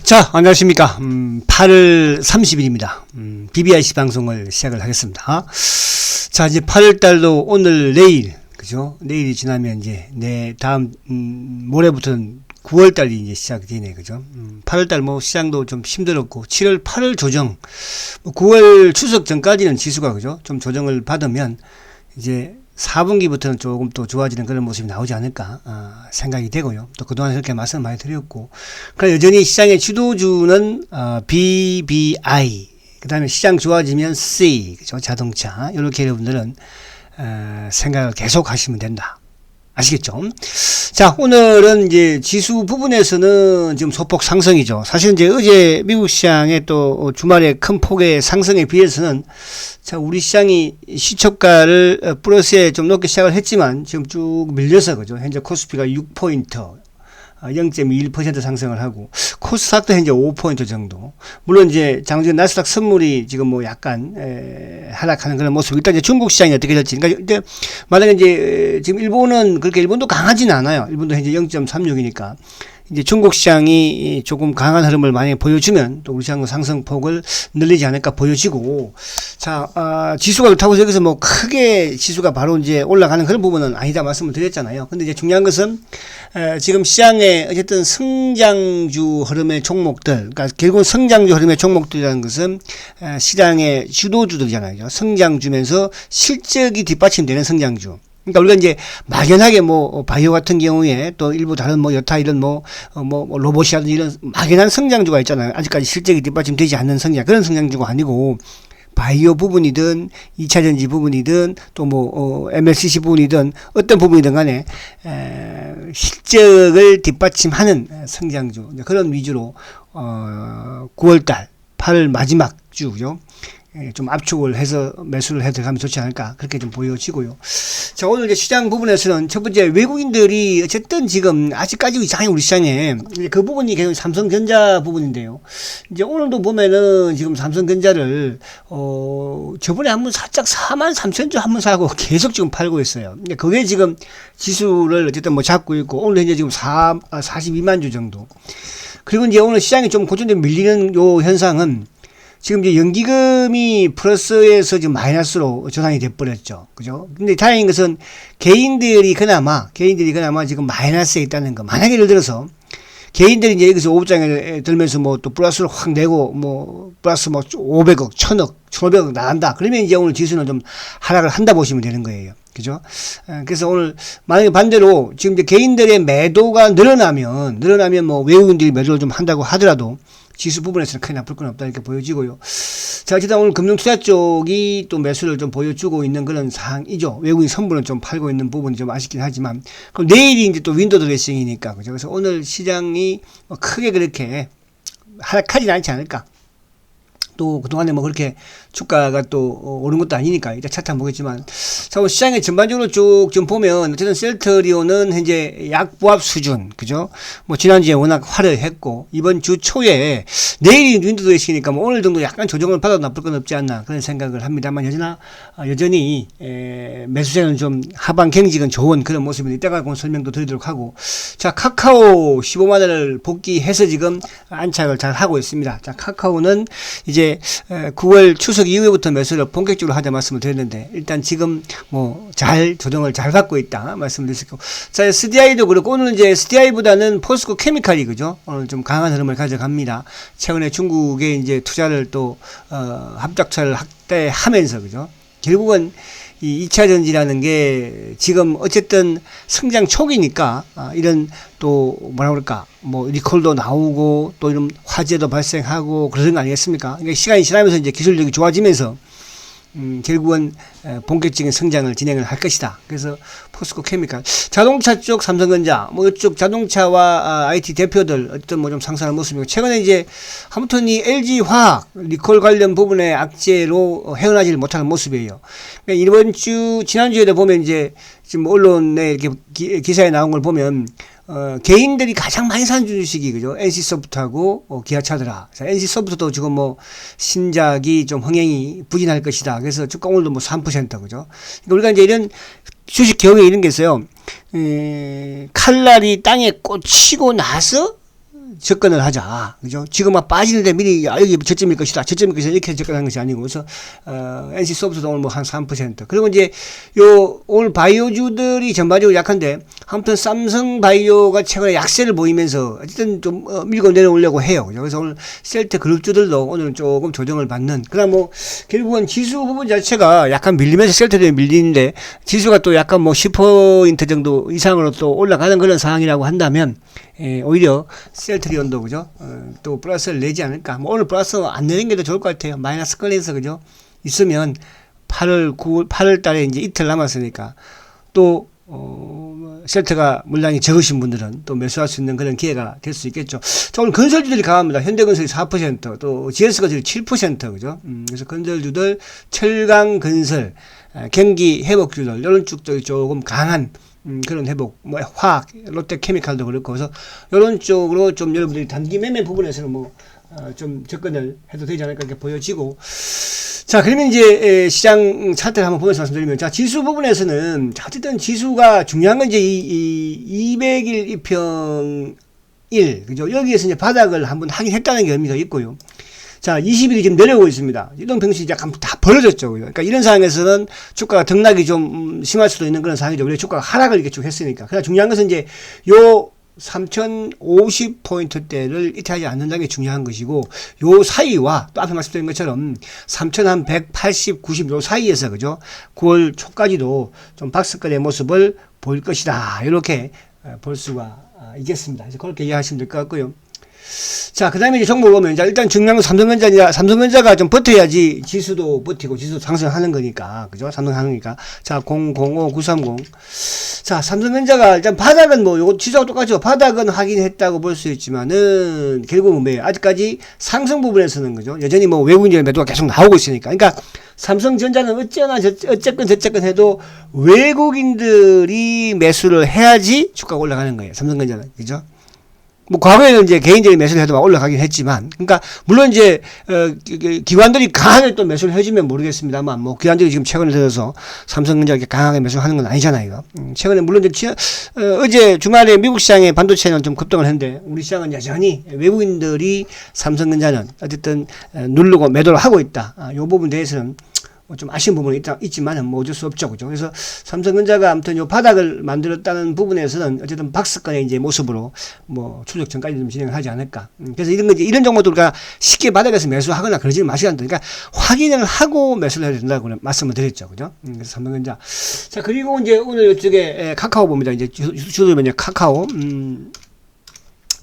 자, 안녕하십니까. 8월 30일입니다. BBIC 방송을 시작을 하겠습니다. 자, 이제 8월달도 오늘, 내일, 그죠? 내일이 지나면 이제, 다음, 모레부터는 9월달이 이제 시작되네, 그죠? 8월달 뭐 시장도 좀 힘들었고, 7월, 8월 조정, 9월 추석 전까지는 지수가, 그죠? 좀 조정을 받으면, 이제, 4분기부터는 조금 또 좋아지는 그런 모습이 나오지 않을까 생각이 되고요. 또 그동안 그렇게 말씀을 많이 드렸고, 그러나 여전히 시장의 주도주는 BBI, 그 다음에 시장 좋아지면 C, 그죠? 자동차, 이렇게 여러분들은 생각을 계속 하시면 된다. 아시겠죠? 자, 오늘은 이제 지수 부분에서는 지금 소폭 상승이죠. 사실 이제 어제 미국 시장의 또 주말에 큰 폭의 상승에 비해서는 자, 우리 시장이 시초가를 플러스에 좀 높게 시작을 했지만 지금 쭉 밀려서, 그죠? 현재 코스피가 6포인트, 0.21% 상승을 하고, 코스닥도 현재 5포인트 정도. 물론 이제 장중 나스닥 선물이 지금 뭐 약간, 하락하는 그런 모습. 일단 이제 중국 시장이 어떻게 될지. 그러니까 이제 만약에 이제 지금 일본은 그렇게 일본도 강하진 않아요. 일본도 현재 0.36이니까. 이제 중국 시장이 조금 강한 흐름을 만약에 보여주면 또 우리 시장 상승폭을 늘리지 않을까 보여지고, 자, 지수가 그렇다고 해서 여기서 뭐 크게 지수가 바로 이제 올라가는 그런 부분은 아니다 말씀을 드렸잖아요. 근데 이제 중요한 것은, 지금 시장에 어쨌든 성장주 흐름의 종목들, 그러니까 결국 성장주 흐름의 종목들이라는 것은, 시장의 주도주들이잖아요. 성장주면서 실적이 뒷받침되는 성장주. 그러니까 우리가 이제 막연하게 뭐 바이오 같은 경우에 또 일부 다른 뭐 여타 이런 뭐 로봇이라든지 이런 막연한 성장주가 있잖아요. 아직까지 실적이 뒷받침되지 않는 그런 성장주가 아니고, 바이오 부분이든 2차전지 부분이든 또 뭐 MLCC 부분이든 어떤 부분이든 간에 실적을 뒷받침하는 성장주, 그런 위주로 9월달 8월 마지막 주죠. 좀 압축을 해서 매수를 해 들어가면 좋지 않을까, 그렇게 좀 보여지고요. 자, 오늘 이제 시장 부분에서는 첫 번째, 외국인들이 어쨌든 지금 아직까지 이상해, 우리 시장에. 그 부분이 계속 삼성전자 부분인데요. 이제 오늘도 보면은 지금 삼성전자를, 저번에 한번 살짝 43,000주 한번 사고 계속 지금 팔고 있어요. 그게 지금 지수를 어쨌든 뭐 잡고 있고, 오늘 현재 지금 42만 주 정도. 그리고 이제 오늘 시장이 좀 고점되면 밀리는 요 현상은, 지금 이제 연기금이 플러스에서 지금 마이너스로 전환이 돼버렸죠. 그죠? 근데 다행인 것은 개인들이 그나마 지금 마이너스에 있다는 거. 만약에 예를 들어서 개인들이 이제 여기서 5장을 들면서 뭐 또 플러스를 확 내고 뭐 플러스 뭐 500억, 1000억, 1500억 나간다. 그러면 이제 오늘 지수는 좀 하락을 한다 보시면 되는 거예요. 그죠? 그래서 오늘 만약에 반대로 지금 이제 개인들의 매도가 늘어나면 뭐 외국인들이 매도를 좀 한다고 하더라도 지수 부분에서는 크게 나쁠 건 없다, 이렇게 보여지고요. 자, 어쨌든 오늘 금융투자 쪽이 또 매수를 좀 보여주고 있는 그런 상황이죠. 외국인 선물은 좀 팔고 있는 부분이 좀 아쉽긴 하지만, 그럼 내일이 이제 또 윈도우 드레싱이니까, 그죠? 그래서 오늘 시장이 뭐 크게 그렇게 하락하진 않지 않을까. 또 그동안에 뭐 그렇게 주가가 또 오른 것도 아니니까 이따 차트 한번 보겠지만, 자, 뭐 시장에 전반적으로 쭉 좀 보면 어쨌든 셀트리온은 현재 약보합 수준, 그죠? 뭐 지난주에 워낙 화려했고, 이번 주 초에 내일이 윈도우 시니까 뭐 오늘 정도 약간 조정을 받아도 나쁠 건 없지 않나, 그런 생각을 합니다만, 여전히 매수세는 좀 하방 경직은 좋은 그런 모습인데, 이따가 그 설명도 드리도록 하고, 자, 카카오 15만 원을 복귀해서 지금 안착을 잘 하고 있습니다. 자, 카카오는 이제 9월 추석 이후부터 매수를 본격적으로 하자 말씀을 드렸는데, 일단 지금 뭐 잘 조정을 잘 받고 있다 말씀드렸고, 자, SDI도 그렇고, 오늘 이제 SDI보다는 포스코 케미칼이, 그죠? 오늘 좀 강한 흐름을 가져갑니다. 최근에 중국에 이제 투자를 또 합작차를 확대하면서, 그죠? 결국은 이 2차 전지라는 게 지금 어쨌든 성장 초기니까, 이런 또 뭐라 그럴까, 뭐 리콜도 나오고 또 이런 화재도 발생하고 그러는 거 아니겠습니까? 그러니까 시간이 지나면서 이제 기술력이 좋아지면서 결국은 본격적인 성장을 진행을 할 것이다. 그래서 포스코 케미칼, 자동차 쪽 삼성전자, 뭐 이쪽 자동차와 IT 대표들 어떤 뭐 좀 상승하는 모습이고, 최근에 이제 아무튼 이 LG 화학 리콜 관련 부분에 악재로 헤어나지를 못하는 모습이에요. 그러니까 이번 주 지난주에도 보면 이제 지금 언론에 이렇게 기사에 나온 걸 보면, 개인들이 가장 많이 사는 주식이, 그죠? NC소프트하고, 기아차더라. NC소프트도 지금 뭐, 신작이 좀 흥행이 부진할 것이다. 그래서 주가 오늘도 뭐 3%, 그죠? 그러니까 우리가 이제 이런 주식 경우에 이런 게 있어요. 칼날이 땅에 꽂히고 나서 접근을 하자. 그죠? 지금 막 빠지는데 미리, 여기 저점일 것이다. 저점일 것이다. 이렇게 접근하는 것이 아니고. 그래서, NC 소프트도 오늘 뭐 한 3%. 그리고 이제, 오늘 바이오주들이 전반적으로 약한데, 아무튼 삼성 바이오가 최근에 약세를 보이면서, 어쨌든 좀, 밀고 내려오려고 해요. 그죠? 그래서 오늘 셀트 그룹주들도 오늘은 조금 조정을 받는. 그다음 뭐, 결국은 지수 부분 자체가 약간 밀리면서 셀트들이 밀리는데, 지수가 또 약간 뭐 10% 정도 이상으로 또 올라가는 그런 상황이라고 한다면, 오히려 셀트리온도 그죠? 또 플러스를 내지 않을까. 뭐 오늘 플러스 안 내는 게 더 좋을 것 같아요. 마이너스 꺼내서 그죠? 있으면 8월 달에 이제 이틀 남았으니까 또 셀트가 물량이 적으신 분들은 또 매수할 수 있는 그런 기회가 될 수 있겠죠. 자, 오늘 건설주들이 강합니다. 현대건설이 4%, 또 GS건설이 7%, 그죠? 그래서 건설주들, 철강건설, 경기 회복주들, 이런 쪽들이 조금 강한 그런 회복, 뭐 화학, 롯데케미칼도 그렇고, 그래서 이런 쪽으로 좀 여러분들이 단기 매매 부분에서는 뭐 좀 접근을 해도 되지 않을까 이렇게 보여지고. 자, 그러면 이제 시장 차트를 한번 보면서 말씀드리면, 자, 지수 부분에서는 어쨌든 지수가 중요한 건 이제 이 200일 이평 1, 그죠? 여기에서 이제 바닥을 한번 하긴 했다는 게 의미가 있고요. 자, 20일이 지금 내려오고 있습니다. 이동평균이 약간 다 벌어졌죠. 그러니까 이런 상황에서는 주가가 등락이 좀 심할 수도 있는 그런 상황이죠. 원래 주가가 하락을 이렇게 쭉 했으니까. 그러나 중요한 것은 이제 요 3050포인트대를 이탈하지 않는다는 게 중요한 것이고, 요 사이와 또 앞에 말씀드린 것처럼 3180, 90 요 사이에서 그죠? 9월 초까지도 좀 박스권의 모습을 보일 것이다. 이렇게 볼 수가 있겠습니다. 그래서 그렇게 이해하시면 될 것 같고요. 자, 그 다음에 이제 종목을 보면, 일단 중요한 건 삼성전자가 좀 버텨야지 지수도 버티고 지수도 상승하는 거니까. 그죠? 상승하니까. 자, 005930. 자, 삼성전자가 일단 바닥은 뭐, 요거 지수하고 똑같죠? 바닥은 확인했다고 볼 수 있지만은, 결국은 뭐예요? 아직까지 상승 부분에서는 그죠? 여전히 뭐 외국인들의 매도가 계속 나오고 있으니까. 그러니까, 삼성전자는 어쨌건 저쨌건 해도 외국인들이 매수를 해야지 주가가 올라가는 거예요. 삼성전자는. 그죠? 뭐 과거에는 이제 개인적인 매수를 해도 막 올라가긴 했지만, 그러니까 물론 이제 기관들이 강하게 또 매수를 해주면 모르겠습니다만, 뭐 기관들이 지금 최근에 들어서 삼성전자 이렇게 강하게 매수하는 건 아니잖아요. 최근에 물론 이제 어제 주말에 미국 시장의 반도체는 좀 급등을 했는데, 우리 시장은 여전히 외국인들이 삼성전자는 어쨌든 누르고 매도를 하고 있다. 이 부분에 대해서는 좀 아쉬운 부분이 있지만은 뭐 어쩔 수 없죠. 그죠? 그래서 삼성전자가 아무튼 요 바닥을 만들었다는 부분에서는 어쨌든 박스권의 이제 모습으로 뭐 추적 전까지 좀 진행을 하지 않을까. 그래서 이런 정보들과 쉽게 바닥에서 매수하거나 그러지 마시라. 그러니까 확인을 하고 매수를 해야 된다고 말씀을 드렸죠. 그죠? 그래서 삼성전자. 자, 그리고 이제 오늘 이쪽에 카카오 봅니다. 이제 주도 이제 카카오.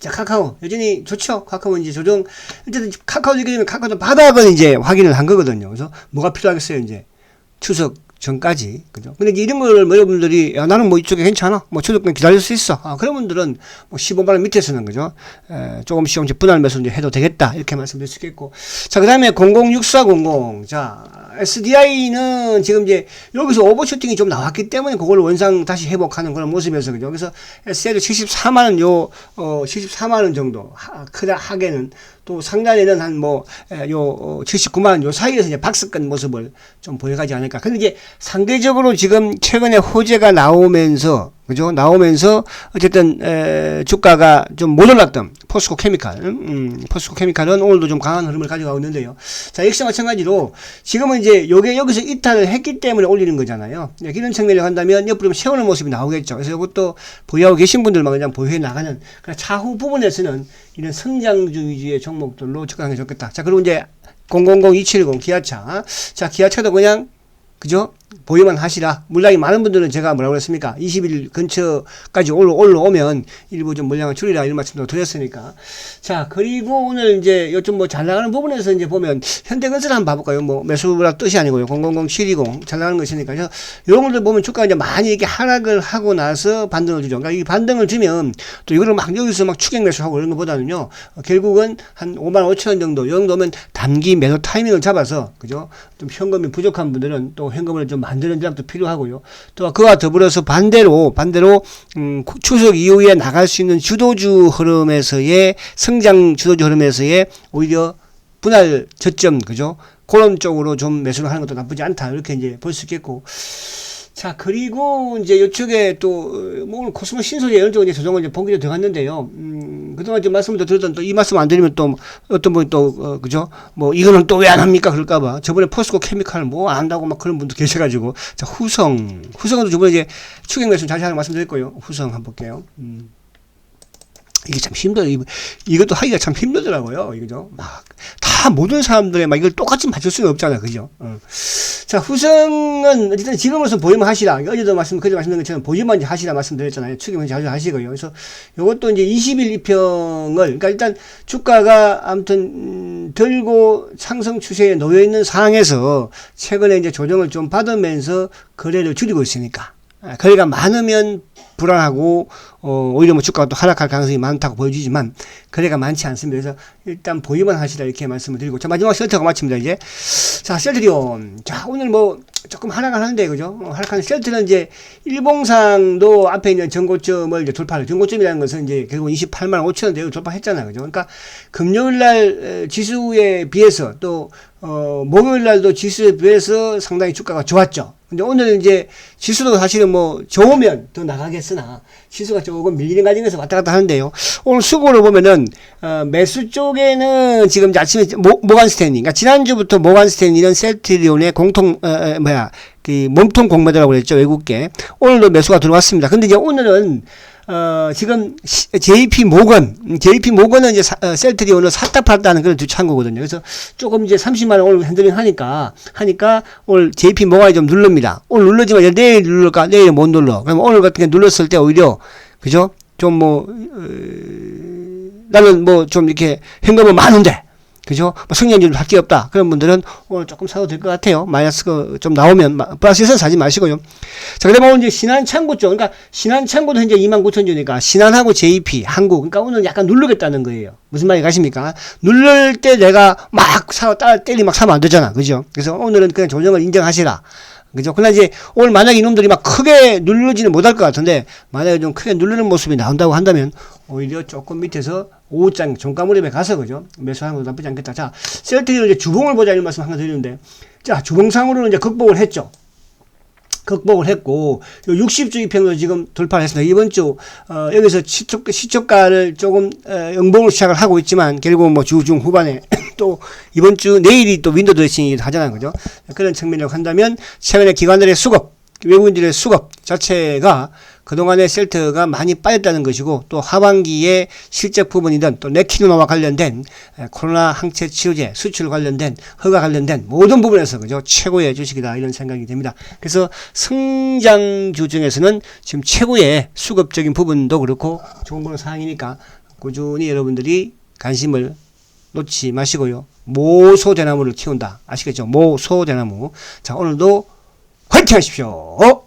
자, 카카오. 여전히 좋죠? 카카오 이제 조정, 어쨌든 카카오 이렇게 되면 카카오도 바닥은 이제 확인을 한 거거든요. 그래서 뭐가 필요하겠어요? 이제 추석 전까지. 그죠? 근데 이제 이런 걸 여러분들이, 야, 나는 뭐 이쪽에 괜찮아. 뭐 추석까지 기다릴 수 있어. 그런 분들은 뭐 15만원 밑에서는 그죠? 조금씩 분할 매수 이제 해도 되겠다. 이렇게 말씀드릴 수 있겠고. 자, 그 다음에 006400. 자, SDI는 지금 이제 여기서 오버슈팅이 좀 나왔기 때문에 그걸 원상 다시 회복하는 그런 모습이어서 그죠? 그래서 SDI도 74만원 74만원 정도 크다 하게는 또 상단에는 한 뭐, 79만원 요 사이에서 이제 박스권 모습을 좀 보여가지 않을까. 근데 이제 상대적으로 지금 최근에 호재가 나오면서, 그죠? 나오면서, 어쨌든, 주가가 좀 못 올랐던 포스코 케미칼, 포스코 케미칼은 오늘도 좀 강한 흐름을 가져가고 있는데요. 자, 역시 마찬가지로, 지금은 이제 요게 여기서 이탈을 했기 때문에 올리는 거잖아요. 이런 측면을 한다면 옆으로 세우는 모습이 나오겠죠. 그래서 이것도 보유하고 계신 분들만 그냥 보유해 나가는, 차후 부분에서는 이런 성장주 위주의 종목들로 접근하는 게 좋겠다. 자, 그리고 이제 000270 기아차. 자, 기아차도 그냥, 그죠? 보유만 하시라. 물량이 많은 분들은 제가 뭐라고 그랬습니까? 20일 근처까지 올라오면 일부 좀 물량을 줄이라 이런 말씀도 드렸으니까. 자, 그리고 오늘 이제 요즘 뭐 잘 나가는 부분에서 이제 보면 현대건설 한번 봐볼까요? 뭐 매수라 뜻이 아니고요. 000720 잘 나가는 것이니까. 이런 것들 보면 주가가 이제 많이 이렇게 하락을 하고 나서 반등을 주죠. 그러니까 이 반등을 주면 또 이거를 막 여기서 막 추격 매수하고 이런 것보다는요. 결국은 한 55,000원 정도, 이 정도면 단기 매도 타이밍을 잡아서, 그죠? 좀 현금이 부족한 분들은 또 현금을 좀 만드는 전략도 필요하고요. 또 그와 더불어서 반대로 추석 이후에 나갈 수 있는 주도주 흐름에서의 성장 주도주 흐름에서의 오히려 분할 저점, 그죠? 그런 쪽으로 좀 매수를 하는 것도 나쁘지 않다. 이렇게 이제 볼 수 있겠고. 자, 그리고 이제 이쪽에 또, 뭐, 오늘 코스모 신소재 이런 쪽에 조정을 이제 본격적으로 들어갔는데요. 그동안 좀 말씀을 드렸던 또 이 말씀 안 드리면 또 어떤 분이 또, 그죠? 뭐, 이거는 또 왜 안 합니까? 그럴까봐. 저번에 포스코 케미칼 뭐 안 한다고 막 그런 분도 계셔가지고. 자, 후성도 저번에 이제 추경 매수 다시 하나 말씀드렸고요. 후성 한번 볼게요. 이게 참 힘들어요. 이것도 하기가 참 힘들더라고요. 이거죠. 막, 다 모든 사람들의 막 이걸 똑같이 맞출 수는 없잖아. 그죠? 자, 후성은 일단 지금으로서 보유만 하시라. 그제 말씀드린 것처럼 보유만 하시라 말씀드렸잖아요. 추경은 자주 하시고요. 그래서 요것도 이제 20일 이평을, 그러니까 일단 주가가 아무튼 들고 상승 추세에 놓여 있는 상황에서 최근에 이제 조정을 좀 받으면서 거래를 줄이고 있으니까. 거래가 많으면 불안하고 오히려 뭐 주가가 또 하락할 가능성이 많다고 보여지지만 거래가 많지 않습니다. 그래서 일단 보유만 하시라 이렇게 말씀을 드리고, 자, 마지막 셀트가 마칩니다. 이제 자, 셀트리온. 자, 오늘 뭐 조금 하락을 하는데, 그죠? 하락하는 셀트는 이제 일봉상도 앞에 있는 전고점을 이제 돌파를, 전고점이라는 것은 이제 결국 28만 5천 원대를 돌파했잖아요. 그죠? 그러니까 금요일날 지수에 비해서 또 목요일날도 지수에 비해서 상당히 주가가 좋았죠. 근데 오늘 이제 지수도 사실은 뭐 좋으면 더 나가겠으나 지수가 조금 밀리는 과정에서 왔다 갔다 하는데요. 오늘 수급으로 보면은 매수 쪽에는 지금 아침에 모간 스탠리, 그러니까 지난주부터 모간 스탠리는 셀트리온의 공통 그 몸통 공매도라고 그랬죠, 외국계. 오늘도 매수가 들어왔습니다. 근데 이제 오늘은 지금 JP 모건은 이제 셀트리온을 샀다 팔았다는 그런 두 창구거든요. 그래서 조금 이제 30만 원 오늘 핸들링 하니까 오늘 JP 모건이 좀 누릅니다. 오늘 누르지만 내일 누를까? 내일 못 눌러. 그럼 오늘 같은 게 눌렀을 때 오히려, 그죠? 좀 뭐, 나는 뭐 좀 이렇게 현금은 많은데, 그죠? 뭐 성장률 할 게 없다. 그런 분들은 오늘 조금 사도 될 것 같아요. 마이너스가 좀 나오면, 플러스에서 사지 마시고요. 자, 그다음에 오늘 이제 신한창구 쪽. 그러니까 신한창구도 현재 29,000주니까 신한하고 JP, 한국. 그러니까 오늘 약간 누르겠다는 거예요. 무슨 말인지 아십니까? 누를 때 내가 막 때리 막 사면 안 되잖아. 그죠? 그래서 오늘은 그냥 조정을 인정하시라. 그죠? 그러나 이제 오늘 만약에 이놈들이 막 크게 누르지는 못할 것 같은데, 만약에 좀 크게 누르는 모습이 나온다고 한다면 오히려 조금 밑에서 오후장 종가 무렵에 가서, 그죠? 매수하는 것도 나쁘지 않겠다. 자, 셀트리온 이제 주봉을 보자 이런 말씀 항상 드리는데, 자, 주봉상으로는 이제 극복을 했죠. 극복을 했고, 60주 이평도 지금 돌파를 했습니다. 이번 주, 여기서 시초가를 조금, 영봉을 시작을 하고 있지만, 결국 뭐 주 중 후반에 또 이번 주 내일이 또 윈도우 드레싱이 하잖아요. 그죠? 그런 측면으로 한다면, 최근에 기관들의 수급, 외국인들의 수급 자체가 그동안에 셀트가 많이 빠졌다는 것이고, 또 하반기에 실적 부분이든 또 네키노나와 관련된 코로나 항체 치료제 수출 관련된 허가 관련된 모든 부분에서, 그죠, 최고의 주식이다 이런 생각이 됩니다. 그래서 성장주 중에서는 지금 최고의 수급적인 부분도 그렇고 좋은 그런 상황이니까 꾸준히 여러분들이 관심을 놓지 마시고요. 모소대나무를 키운다. 아시겠죠? 모소대나무. 자, 오늘도 화이팅 하십시오.